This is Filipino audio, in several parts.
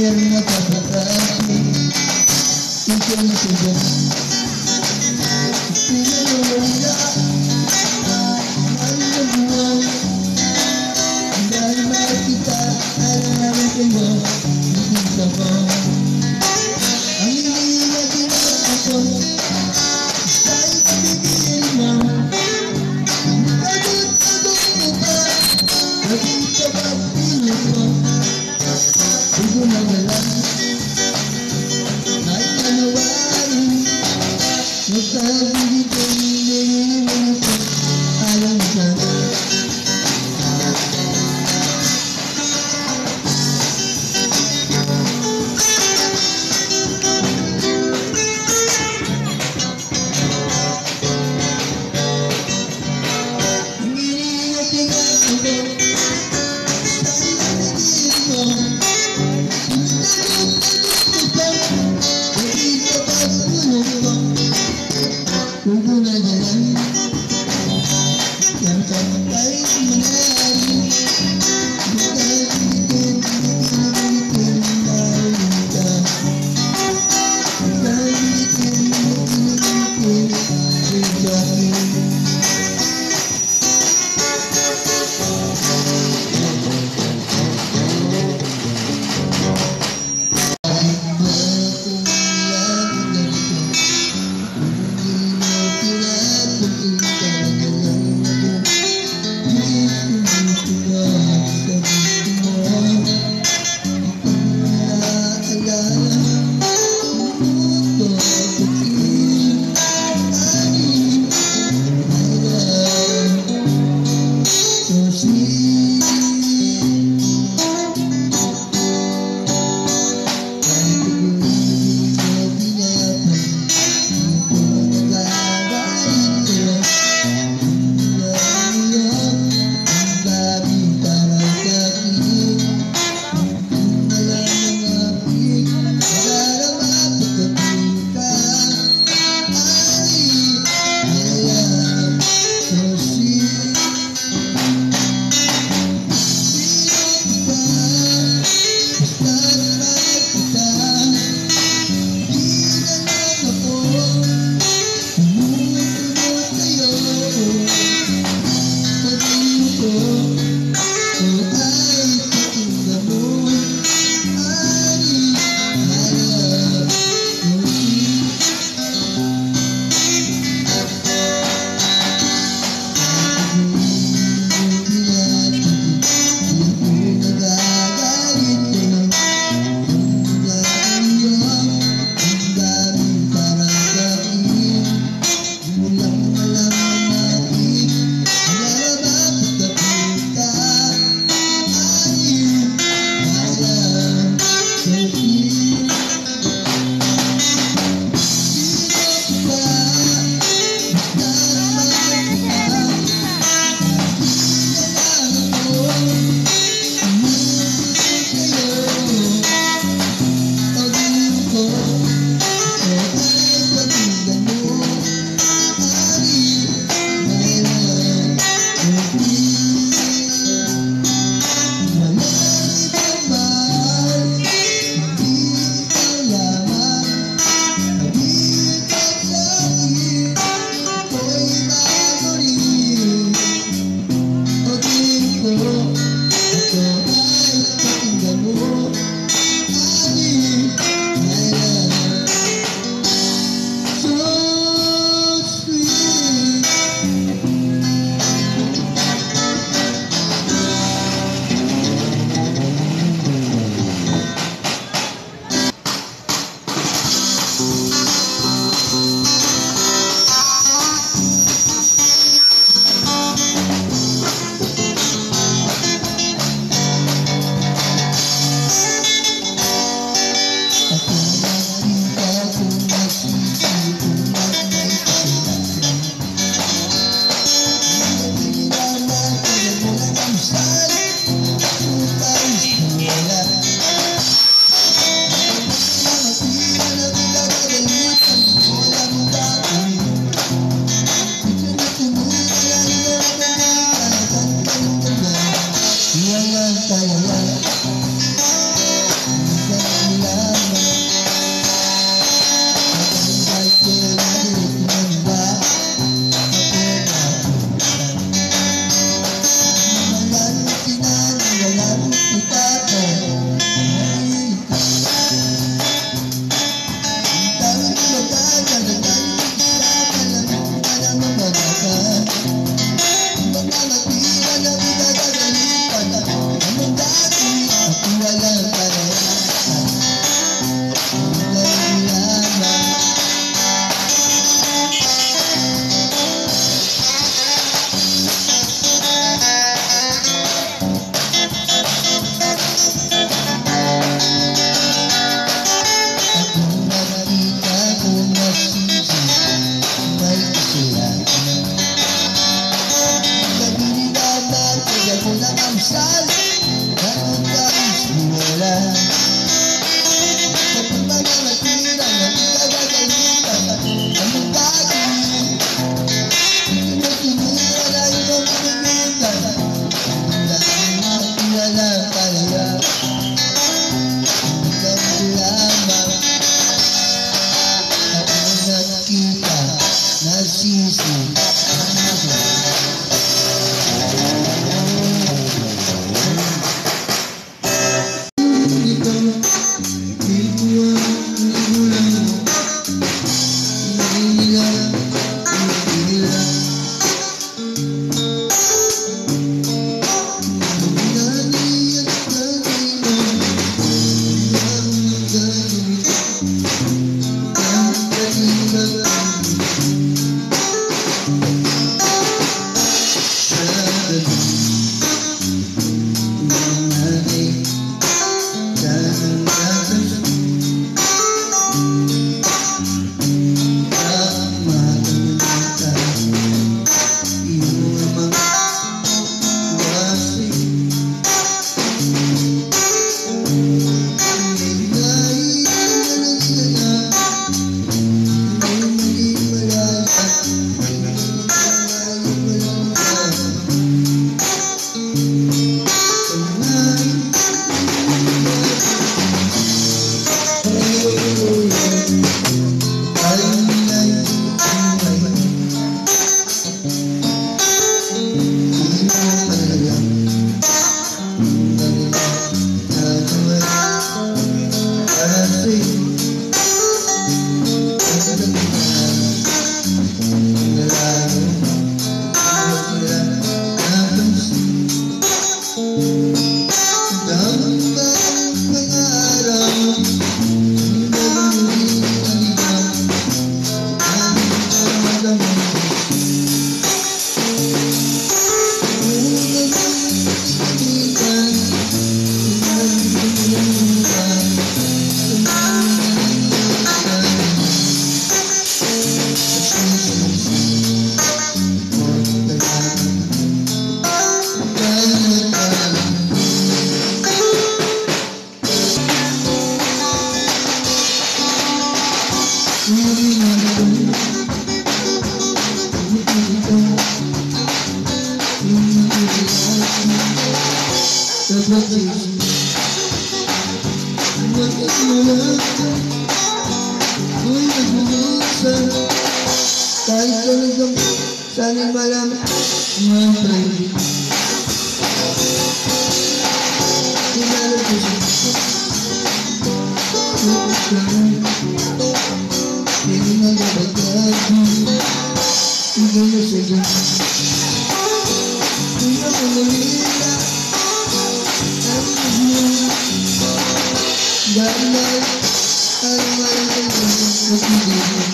infierno capatace y que no se ve. Pero ya, cuando no, la mágica a la vez tengo mi sabor. A mi vida que no pasó, ay, que mi hermano, nunca te preocupa, así te va a pillar. Es una verdad, hay que no vale, no sabes ni qué ni a la mitad. Kahit talagang sana'y malaman mga private. Kilala ko siya. Tapos lang. Hindi na nabagagi. Hindi na siya dyan. Hindi na ko nalila. Ang nagmula. Dahil alam-alam ko na nagpilihan.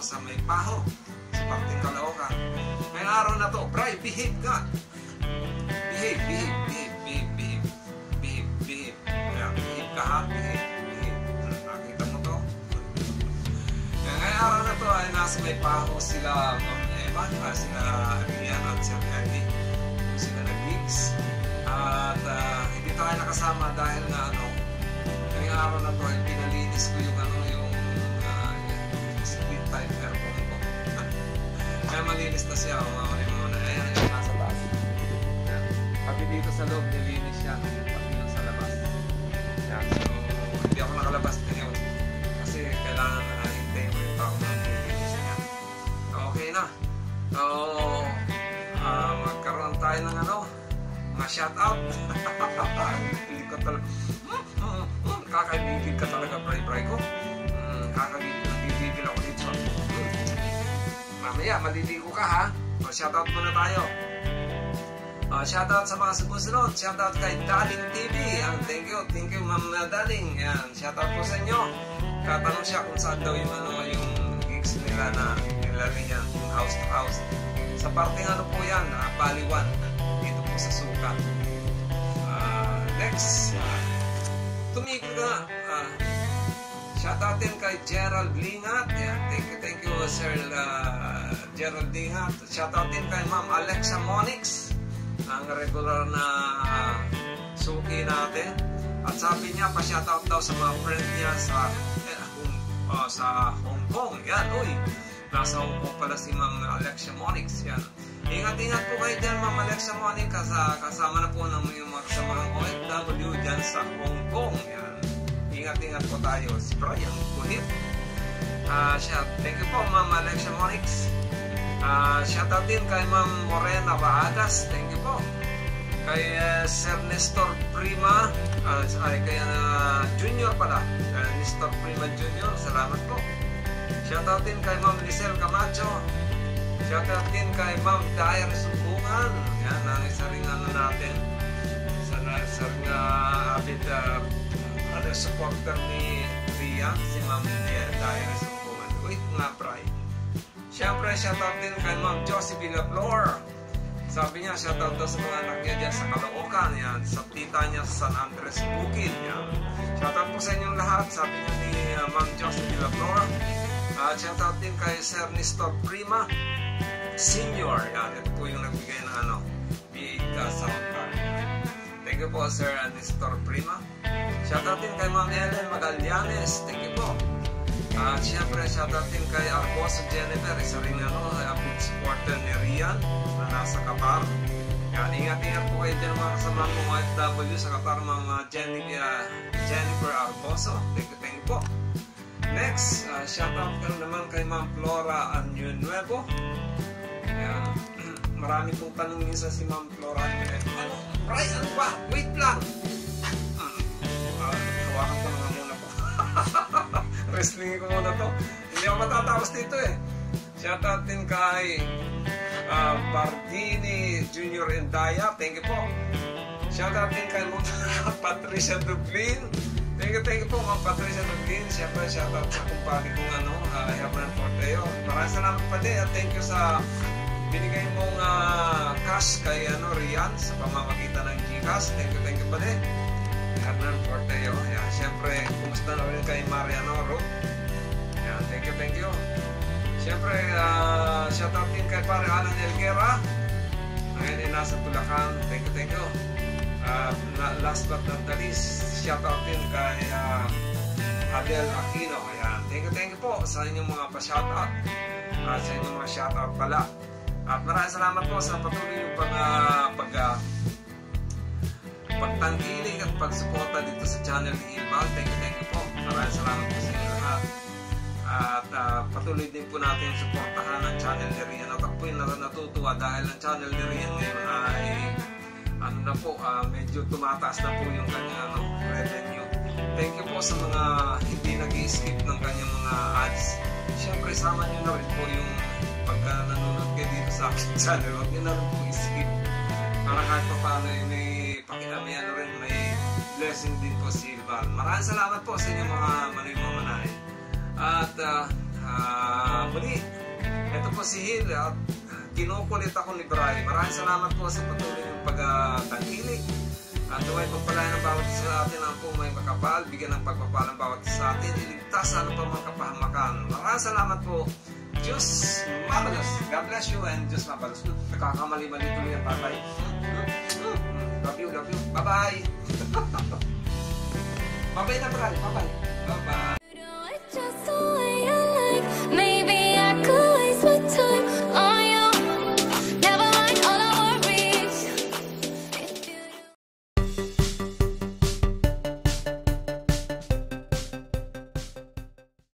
Sa may paho, sa parting Caloocan. Ngayong araw na to, Bri, behave ka. Behave. Kaya, behave ka ha, behave. Nakita mo to? Ngayong araw na to ay nasa may paho sila, Evan, sila Rian at Sir Eddie. Sila nag-gigs. At hindi tayo nakasama dahil na ngayong araw na to ay pinalinis ko yung type aircon ko. Kaya malinis na siya. Ayan, nasa taas. Pati dito sa loob, nilinis siya. Pati dito sa labas. Ayan, so, hindi ako nakalabas ngayon. Kasi kailangan na hintayin mo yung tao na nilinis niya. Okay na. So, magkaroon tayo ng mga shoutout. Hindi ko talaga. Kakaibigil ka talaga, Bri ko. Nagigigil ako dito. Mamaya, maliligo ka ha. Shoutout muna tayo. Shoutout sa mga sumusunod. Shoutout kay Daling TV. Thank you Ma'am Daling. Shoutout po sa inyo. Katanong siya kung saan daw yung gigs nila na nilalagyan yung house to house. Sa parting po yan, Baliwan. Dito po sa Sukat. Next, tumigil ka. Shoutout din kay Gerald Lingat. Thank you Sir Gerald Lingat. Shoutout din kay Ma'am Alexa Monix, ang regular na suki natin. At sabi niya, pa-shoutout daw sa mga friend niya sa Hong Kong. Yan, nasa Hong Kong pala si Ma'am Alexa Monix. Yan. Ingat-ingat po kayo dyan, Ma'am Alexa Monix. Kasama na po ng yung mga kasamang OFW dyan sa Hong Kong. Yan. Ingat-ingat po tayo. Si Brian Kulit. Thank you po, Ma'am Alexa Monix. Shoutout din kay Ma'am Morena Baadas. Thank you po. Kay Sir Nestor Prima. Kay Junior pala. Nestor Prima Junior. Salamat po. Shoutout din kay Ma'am Lisel Camacho. Shoutout din kay Ma'am Dair Sumbungan. Yan, ang isa rin natin. Isa rin abid supporter ni Ria, si Ma'am Dair Sumbungan. Nga, Bri. Siyempre, shoutout din kay Ma'am Josie Villaflor. Sabi niya, shoutout daw sa mga anak niya dyan sa Caloocan. Yan, sa tita niya sa San Andres Bukid. Yan. Shoutout po sa inyong lahat. Sabi niya ni Ma'am Josie Villaflor. Shoutout din kay Sir Nestor Prima Senior. Yan, ito po yung nagbigay ng Biga Sound Card. Thank you po, Sir Nestor Prima. Shoutout din kay Ma'am Ellen Magallanes. Thank you po. At syempre, shoutout din kay Arboso Jennifer. Isa rin big supporter ni Rian na nasa Qatar. Yan, ingat-ingat po kayo dyan mga kasama mong OFW sa Qatar, Ma'am Jennifer Arboso. Thank you po. Next, shoutout ka naman kay Ma'am Flora Anyo Nuevo. Yan. Marami pong tanong minsan si Ma'am Flora Anyo Nuevo. Ano? Brian, ano ba? Wait lang! Hawakan ko naman muna po. Wrestling ko muna to. Hindi ako matatapos dito eh. Shoutout din kay Bardini Junior Endaya. Thank you po. Shoutout din kay Patricia Dublin. Thank you po Ma'am Patricia Dublin. Siyempre shoutout sa kumpani kong Herman Forteo. Maraming salamat pa din at thank you sa binigay mong cash kay Rian sa pamamagitan ng Gcash. Thank you pa din Herman Forteo. Yan, siyempre kumusta na rin kay Mariano Ro. Yan, thank you. Siyempre shoutout din kay Pare Alan Elguera. Ngayon ay nasa Bulacan. Thank you. Last but not the least, shoutout din kay Adel Aquino. Ayan. Thank you po sa inyong mga pa-shoutout at sa inyong mga shoutout pala. At maraming salamat po sa patuloy yung pagtangkilik at pagsuporta dito sa channel ni Ilbal. Thank you po. Maraming salamat po sa inyo lahat. At patuloy din po natin suportahan ang channel ni Rian. At ako po yung natutuwa dahil ang channel ni Rian ngayon ay medyo tumataas na po yung kanyang revenue. Thank you po sa mga hindi nag-i-skip ng kanyang mga ads. Siyempre, sama nyo na rin po yung pagka nanonood kayo dito sa aking channel. Huwag nyo na rin po i-skip. Para kahit pa paano may pakitamihan rin, may blessing din po si Ilbal. Maraming salamat po sa inyong mga manahin. At muli, ito po si Hil at kinukulit ako ni Bray. Maraming salamat po sa patuloy ng pagtangkilik. At huwag pagpalayan ng bawat isa sa atin ang po may makapal, bigyan ng pagpapalang bawat isa sa atin, iligtas sa ano pa mga kapahamakan. Maraming salamat po. Diyos mabalos. God bless you and Diyos mabalos. Nakakamali-mali tuloy ang tatay. Love you. Bye-bye. Bye-bye na Bray. Bye-bye.